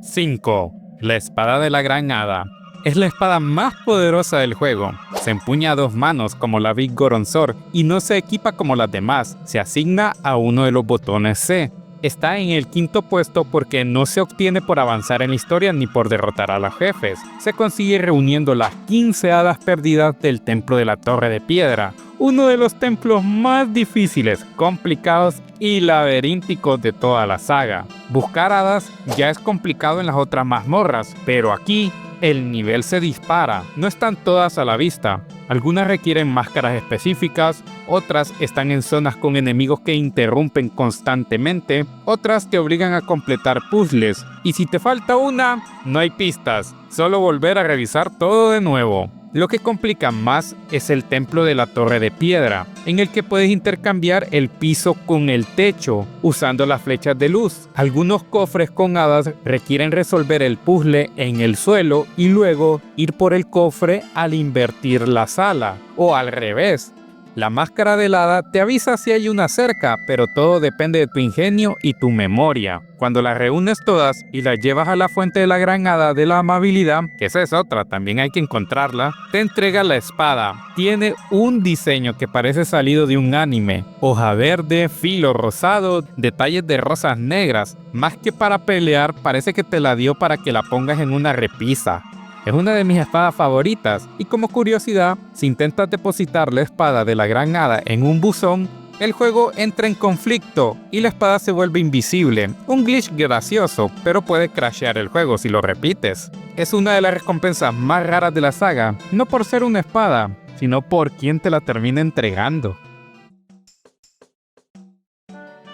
5. La espada de la Gran Hada. Es la espada más poderosa del juego. Se empuña a 2 manos como la Big Goron Sword y no se equipa como las demás. Se asigna a uno de los botones C. Está en el 5.º puesto porque no se obtiene por avanzar en la historia ni por derrotar a los jefes. Se consigue reuniendo las 15 hadas perdidas del Templo de la Torre de Piedra, uno de los templos más difíciles, complicados y laberínticos de toda la saga. Buscar hadas ya es complicado en las otras mazmorras, pero aquí el nivel se dispara. No están todas a la vista. Algunas requieren máscaras específicas, otras están en zonas con enemigos que interrumpen constantemente, otras te obligan a completar puzzles, y si te falta una, no hay pistas, solo volver a revisar todo de nuevo. Lo que complica más es el Templo de la Torre de Piedra, en el que puedes intercambiar el piso con el techo, usando las flechas de luz. Algunos cofres con hadas requieren resolver el puzzle en el suelo y luego ir por el cofre al invertir la sala, o al revés. La máscara del hada te avisa si hay una cerca, pero todo depende de tu ingenio y tu memoria. Cuando las reúnes todas y las llevas a la fuente de la Gran Hada de la amabilidad, que esa es otra, también hay que encontrarla, te entrega la espada. Tiene un diseño que parece salido de un anime. Hoja verde, filo rosado, detalles de rosas negras. Más que para pelear, parece que te la dio para que la pongas en una repisa. Es una de mis espadas favoritas, y como curiosidad, si intentas depositar la espada de la Gran Hada en un buzón, el juego entra en conflicto y la espada se vuelve invisible. Un glitch gracioso, pero puede crashear el juego si lo repites. Es una de las recompensas más raras de la saga, no por ser una espada, sino por quien te la termina entregando.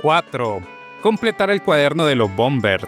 4. Completar el cuaderno de los Bombers.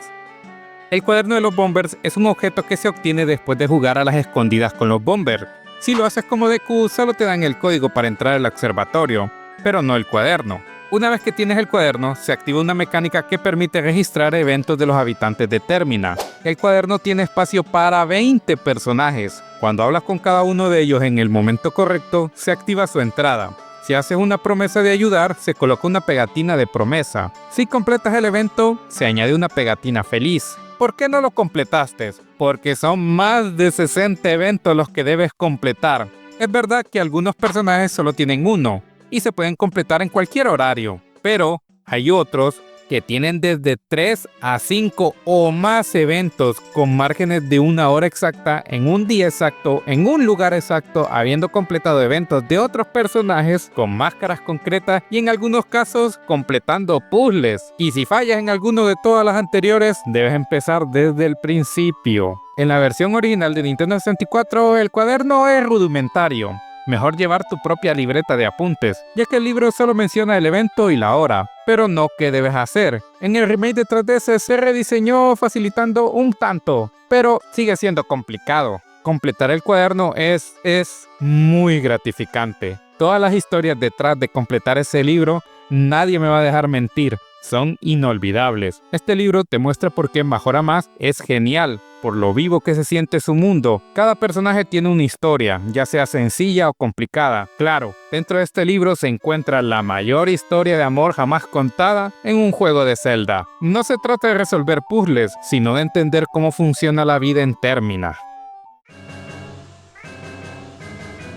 El cuaderno de los Bombers es un objeto que se obtiene después de jugar a las escondidas con los Bombers. Si lo haces como Deku, solo te dan el código para entrar al observatorio, pero no el cuaderno. Una vez que tienes el cuaderno, se activa una mecánica que permite registrar eventos de los habitantes de Termina. El cuaderno tiene espacio para 20 personajes. Cuando hablas con cada uno de ellos en el momento correcto, se activa su entrada. Si haces una promesa de ayudar, se coloca una pegatina de promesa. Si completas el evento, se añade una pegatina feliz. ¿Por qué no lo completaste? Porque son más de 60 eventos los que debes completar. Es verdad que algunos personajes solo tienen uno y se pueden completar en cualquier horario, pero hay otros que tienen desde 3 a 5 o más eventos con márgenes de 1 hora exacta, en un día exacto, en un lugar exacto, habiendo completado eventos de otros personajes con máscaras concretas y en algunos casos completando puzzles. Y si fallas en alguno de todas las anteriores, debes empezar desde el principio. En la versión original de Nintendo 64, el cuaderno es rudimentario. Mejor llevar tu propia libreta de apuntes, ya que el libro solo menciona el evento y la hora, pero no qué debes hacer. En el remake de 3DS se rediseñó facilitando un tanto, pero sigue siendo complicado. Completar el cuaderno es muy gratificante. Todas las historias detrás de completar ese libro, nadie me va a dejar mentir, son inolvidables. Este libro te muestra por qué Majora Mask es genial, por lo vivo que se siente su mundo. Cada personaje tiene una historia, ya sea sencilla o complicada. Claro, dentro de este libro se encuentra la mayor historia de amor jamás contada en un juego de Zelda. No se trata de resolver puzzles, sino de entender cómo funciona la vida en Termina.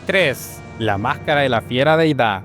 3. La máscara de la fiera deidad.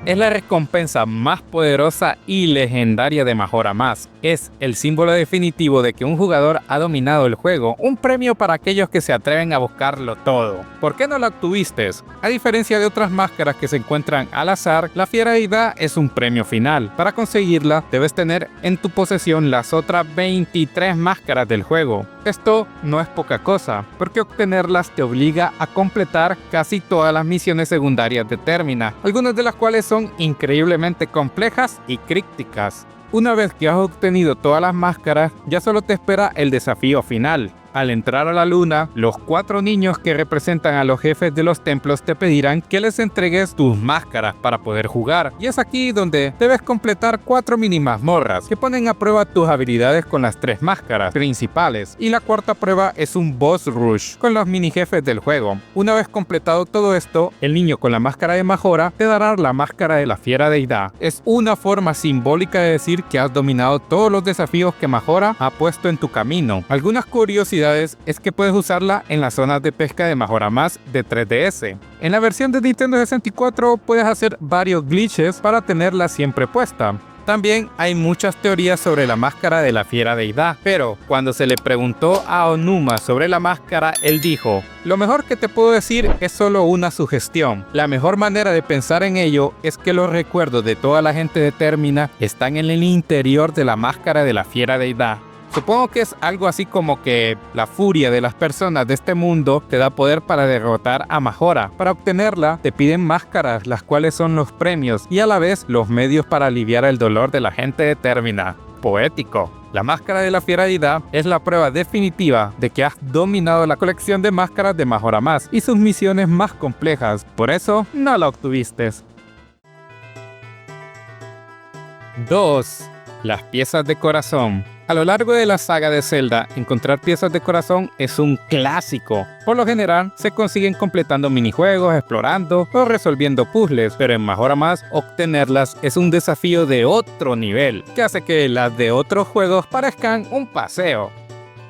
Es la recompensa más poderosa y legendaria de Majora Mask. Es el símbolo definitivo de que un jugador ha dominado el juego, un premio para aquellos que se atreven a buscarlo todo. ¿Por qué no la obtuviste? A diferencia de otras máscaras que se encuentran al azar, la fiera deidad es un premio final. Para conseguirla, debes tener en tu posesión las otras 23 máscaras del juego. Esto no es poca cosa, porque obtenerlas te obliga a completar casi todas las misiones secundarias de Termina, algunas de las cuales son increíblemente complejas y crípticas. Una vez que has obtenido todas las máscaras, ya solo te espera el desafío final. Al entrar a la luna, los 4 niños que representan a los jefes de los templos te pedirán que les entregues tus máscaras para poder jugar. Y es aquí donde debes completar 4 mini mazmorras que ponen a prueba tus habilidades con las 3 máscaras principales. Y la cuarta prueba es un boss rush con los mini jefes del juego. Una vez completado todo esto, el niño con la máscara de Majora te dará la máscara de la fiera deidad. Es una forma simbólica de decir que has dominado todos los desafíos que Majora ha puesto en tu camino. Algunas curiosidades es que puedes usarla en las zonas de pesca de Majora Más de 3DS. En la versión de Nintendo 64 puedes hacer varios glitches para tenerla siempre puesta. También hay muchas teorías sobre la máscara de la fiera deidad, pero cuando se le preguntó a Onuma sobre la máscara, él dijo: lo mejor que te puedo decir es solo una sugestión. La mejor manera de pensar en ello es que los recuerdos de toda la gente de Termina están en el interior de la máscara de la fiera deidad. Supongo que es algo así como que la furia de las personas de este mundo te da poder para derrotar a Majora. Para obtenerla, te piden máscaras, las cuales son los premios y a la vez los medios para aliviar el dolor de la gente de Termina. Poético. La máscara de la fiera deidad es la prueba definitiva de que has dominado la colección de máscaras de Majora Más y sus misiones más complejas. Por eso, no la obtuviste. 2. Las piezas de corazón. A lo largo de la saga de Zelda, encontrar piezas de corazón es un clásico. Por lo general, se consiguen completando minijuegos, explorando o resolviendo puzzles, pero en Majora Más, obtenerlas es un desafío de otro nivel, que hace que las de otros juegos parezcan un paseo.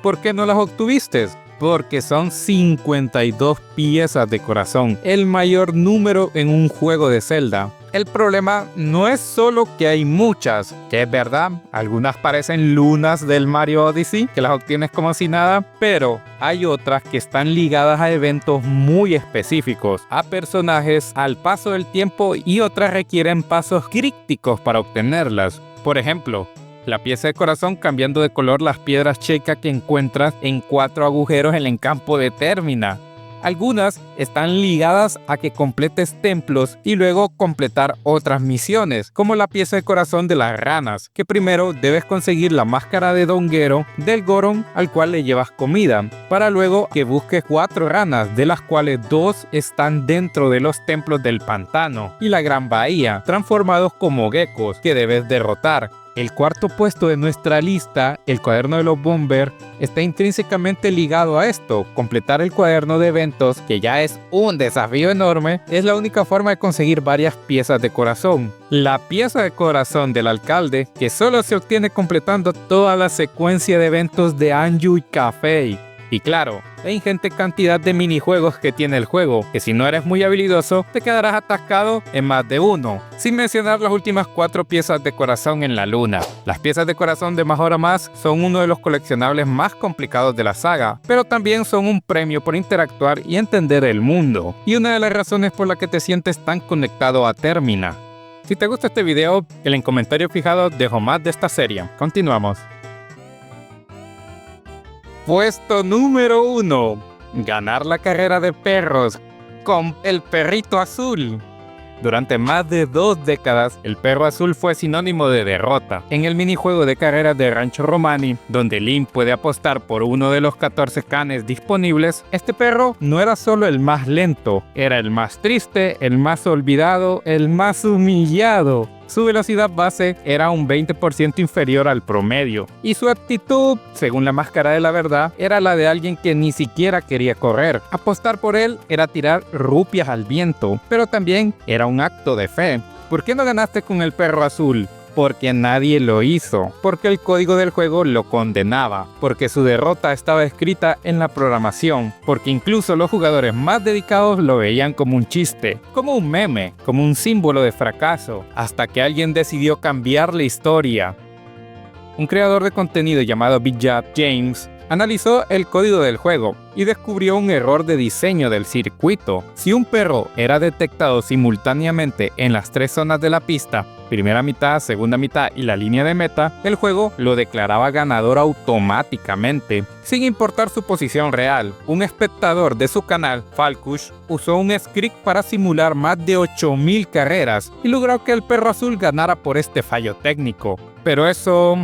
¿Por qué no las obtuviste? Porque son 52 piezas de corazón, el mayor número en un juego de Zelda. El problema no es solo que hay muchas, que es verdad, algunas parecen lunas del Mario Odyssey, que las obtienes como si nada, pero hay otras que están ligadas a eventos muy específicos, a personajes, al paso del tiempo, y otras requieren pasos críticos para obtenerlas. Por ejemplo, la pieza de corazón cambiando de color las piedras Sheikah que encuentras en 4 agujeros en el campo de Termina. Algunas están ligadas a que completes templos y luego completar otras misiones, como la pieza de corazón de las ranas, que primero debes conseguir la máscara de Donguero del Goron al cual le llevas comida, para luego que busques 4 ranas, de las cuales 2 están dentro de los templos del pantano y la gran bahía, transformados como geckos que debes derrotar. El cuarto puesto de nuestra lista, el cuaderno de los Bomber, está intrínsecamente ligado a esto. Completar el cuaderno de eventos, que ya es un desafío enorme, es la única forma de conseguir varias piezas de corazón. La pieza de corazón del alcalde, que solo se obtiene completando toda la secuencia de eventos de Anju y Kafei. Y claro, la ingente cantidad de minijuegos que tiene el juego, que si no eres muy habilidoso, te quedarás atascado en más de uno. Sin mencionar las últimas 4 piezas de corazón en la luna. Las piezas de corazón de Majora Más son uno de los coleccionables más complicados de la saga, pero también son un premio por interactuar y entender el mundo, y una de las razones por la que te sientes tan conectado a Termina. Si te gusta este video, en el comentario fijado dejo más de esta serie. Continuamos. Puesto número 1. Ganar la carrera de perros con el perrito azul. Durante más de 2 décadas, el perro azul fue sinónimo de derrota. En el minijuego de carreras de Rancho Romani, donde Link puede apostar por uno de los 14 canes disponibles, este perro no era solo el más lento, era el más triste, el más olvidado, el más humillado. Su velocidad base era un 20% inferior al promedio, y su actitud, según la máscara de la verdad, era la de alguien que ni siquiera quería correr. Apostar por él era tirar rupias al viento, pero también era un acto de fe. ¿Por qué no ganaste con el perro azul? Porque nadie lo hizo, porque el código del juego lo condenaba, porque su derrota estaba escrita en la programación, porque incluso los jugadores más dedicados lo veían como un chiste, como un meme, como un símbolo de fracaso, hasta que alguien decidió cambiar la historia. Un creador de contenido llamado Big James analizó el código del juego y descubrió un error de diseño del circuito. Si un perro era detectado simultáneamente en las 3 zonas de la pista, primera mitad, segunda mitad y la línea de meta, el juego lo declaraba ganador automáticamente, sin importar su posición real. Un espectador de su canal, Falkush, usó un script para simular más de 8000 carreras y logró que el perro azul ganara por este fallo técnico. Pero eso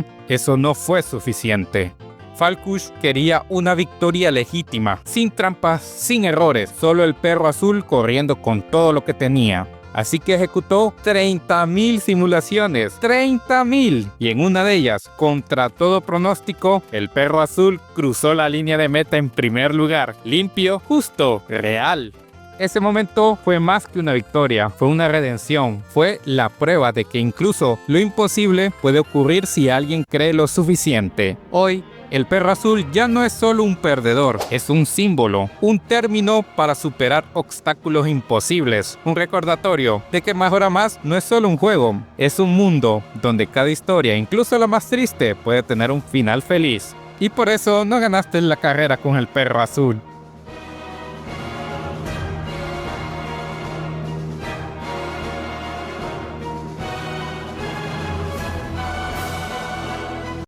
no fue suficiente. Falkush quería una victoria legítima, sin trampas, sin errores, solo el perro azul corriendo con todo lo que tenía. Así que ejecutó 30.000 simulaciones, 30.000. Y en una de ellas, contra todo pronóstico, el perro azul cruzó la línea de meta en primer lugar. Limpio, justo, real. Ese momento fue más que una victoria, fue una redención, fue la prueba de que incluso lo imposible puede ocurrir si alguien cree lo suficiente. Hoy, el perro azul ya no es solo un perdedor, es un símbolo, un término para superar obstáculos imposibles, un recordatorio de que Majora Mask no es solo un juego, es un mundo donde cada historia, incluso la más triste, puede tener un final feliz. Y por eso no ganaste la carrera con el perro azul.